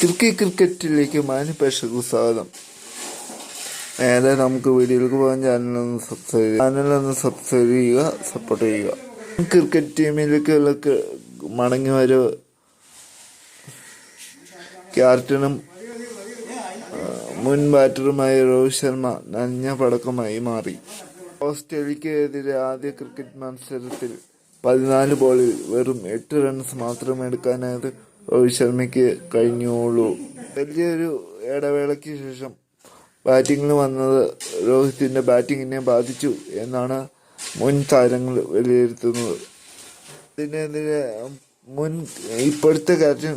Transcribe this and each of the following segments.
ക്രിക്കറ്റിലേക്ക് മാന്യപ്രേക്ഷകർക്ക് സ്വാഗതം. നേരെ നമുക്ക് വീഡിയോയിലേക്ക് പോകാൻ ചാനലൊന്ന് സബ്സ്ക്രൈബ് ചെയ്യുക, സപ്പോർട്ട് ചെയ്യുക. ക്രിക്കറ്റ് ടീമിലേക്ക് മടങ്ങി വരവ് ക്യാപ്റ്റനും മുൻ ബാറ്ററുമായ രോഹിത് ശർമ്മ നനഞ്ഞ പടക്കമായി മാറി. ഓസ്ട്രേലിയക്കെതിരെ ആദ്യ ക്രിക്കറ്റ് മത്സരത്തിൽ 14 ബോളിൽ വെറും 8 റൺസ് മാത്രം എടുക്കാനായത് രോഹിത് ശർമ്മയ്ക്ക് കഴിഞ്ഞുള്ളൂ. വലിയൊരു ഇടവേളയ്ക്ക് ശേഷം ബാറ്റിംഗിൽ വന്നത് രോഹിത്തിന്റെ ബാറ്റിങ്ങിനെ ബാധിച്ചു എന്നാണ് മുൻ താരങ്ങൾ വിലയിരുത്തുന്നത്. ഇതിനെതിരെ ഇപ്പോഴത്തെ ക്യാപ്റ്റൻ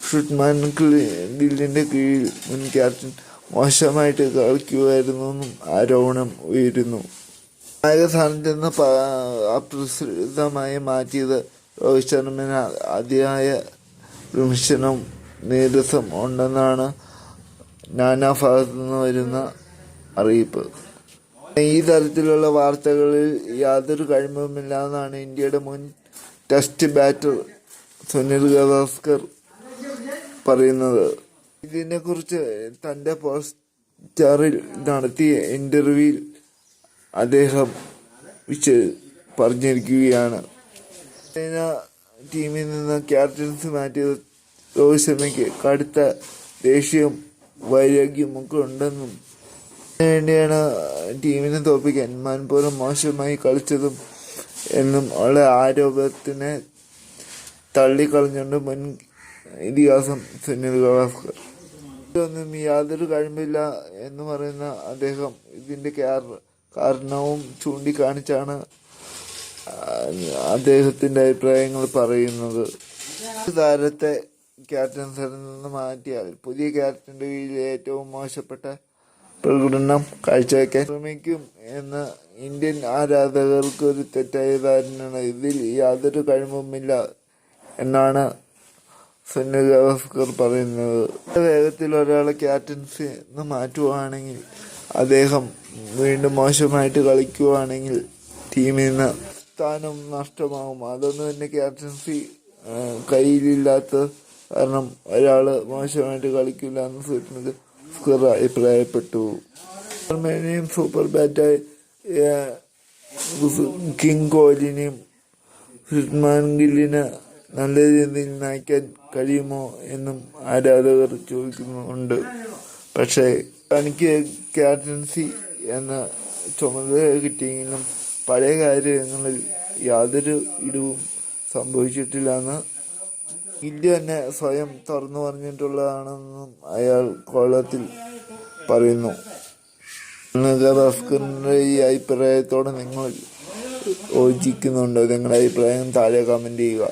ശുഭ്മാൻ ഗില്ലിന്റെ കീഴിൽ മുൻ ക്യാപ്റ്റൻ മോശമായിട്ട് കളിക്കുകയായിരുന്നെന്നും ആരോപണം ഉയരുന്നു. നായക സ്ഥാനത്ത് നിന്ന് അപ്രസ്തുതമായി മാറ്റിയത് രോഹിത് ശർമ്മന് അതിയായ വിമർശനം നീരസം ഉണ്ടെന്നാണ് നാനാഭാഗത്തു നിന്ന് വരുന്ന അറിയിപ്പ്. ഈ തരത്തിലുള്ള വാർത്തകളിൽ യാതൊരു കഴിവുമില്ലെന്നാണ് ഇന്ത്യയുടെ മുൻ ടെസ്റ്റ് ബാറ്റർ സുനിൽ ഗവാസ്കർ പറയുന്നത്. ഇതിനെക്കുറിച്ച് തൻ്റെ പോസ്റ്റാറിൽ നടത്തിയ ഇന്റർവ്യൂവിൽ അദ്ദേഹം പറഞ്ഞിരിക്കുകയാണ്. ടീമിൽ നിന്ന് ക്യാപ്റ്റൻസി മാറ്റിയത് രോഹിത് ശർമ്മയ്ക്ക് കടുത്ത ദേഷ്യവും വൈരാഗ്യമൊക്കെ ഉണ്ടെന്നും വേണ്ടിയാണ് ടീമിനെ തോൽപ്പിക്കാൻ മനഃപൂർവ്വം മോശമായി കളിച്ചതും എന്നും ഉള്ള ആരോപണത്തിനെ തള്ളിക്കളഞ്ഞുകൊണ്ട് മുൻ ഇതിഹാസം സുനിൽ ഗവാസ്കർ ഇതൊന്നും യാതൊരു കഴിവില്ല എന്ന് പറയുന്ന അദ്ദേഹം ഇതിന്റെ കാരണവും ചൂണ്ടിക്കാണിച്ചാണ് അദ്ദേഹത്തിന്റെ അഭിപ്രായങ്ങൾ പറയുന്നത്. താരത്തെ ക്യാപ്റ്റൻസിൽ നിന്ന് മാറ്റിയാൽ പുതിയ ക്യാപ്റ്റന്റെ കീഴിൽ ഏറ്റവും മോശപ്പെട്ട പ്രകടനം കാഴ്ചവെക്കാൻ ശ്രമിക്കും എന്ന് ഇന്ത്യൻ ആരാധകർക്ക് ഒരു തെറ്റായ ധാരണയാണ്. ഇതിൽ യാതൊരു കഴിവുമില്ല എന്നാണ് സുനിൽ ഗവാസ്കർ പറയുന്നത്. വേഗത്തിൽ ഒരാളെ ക്യാപ്റ്റൻസി നിന്ന് മാറ്റുകയാണെങ്കിൽ അദ്ദേഹം വീണ്ടും മോശമായിട്ട് കളിക്കുകയാണെങ്കിൽ ടീമിൽ നിന്ന് സ്ഥാനം നഷ്ടമാകും. അതൊന്നും തന്നെ ക്യാപ്റ്റൻസി കയ്യിലില്ലാത്ത കാരണം ഒരാൾ മോശമായിട്ട് കളിക്കില്ല എന്ന് സുനിൽ ഗവാസ്കർ അഭിപ്രായപ്പെട്ടു. ശർമ്മേനെയും സൂപ്പർ ബാറ്റായി കിങ് കോഹ്ലിനെയും ശുഭ്മാൻ ഗില്ലിന് നല്ല രീതിയിൽ നയിക്കാൻ കഴിയുമോ എന്നും ആരാധകർ ചോദിക്കുന്നുണ്ട്. പക്ഷേ തനിക്ക് ക്യാപ്റ്റൻസി എന്ന ചുമതല കിട്ടിയെങ്കിലും പഴയ കാര്യങ്ങളിൽ യാതൊരു ഇടിവും സംഭവിച്ചിട്ടില്ലെന്ന് ഗില്ലി തന്നെ സ്വയം തുറന്നു പറഞ്ഞിട്ടുള്ളതാണെന്നും അയാൾ കോളത്തിൽ പറയുന്നു. ഗവാസ്കറിന്റെ ഈ അഭിപ്രായത്തോടെ നിങ്ങൾ യോജിക്കുന്നുണ്ടോ? നിങ്ങളുടെ അഭിപ്രായം താഴെ കമന്റ് ചെയ്യുക.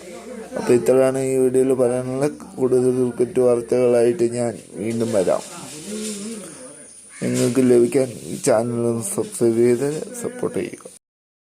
അപ്പോൾ ഇത്രയാണ് ഈ വീഡിയോയിൽ പറയാനുള്ള. കൂടുതൽ ക്രിക്കറ്റ് വാർത്തകളായിട്ട് ഞാൻ വീണ്ടും വരാം. നിങ്ങൾക്ക് ലഭിക്കാൻ ഈ ചാനൽ സബ്സ്ക്രൈബ് ചെയ്ത് സപ്പോർട്ട് ചെയ്യുക.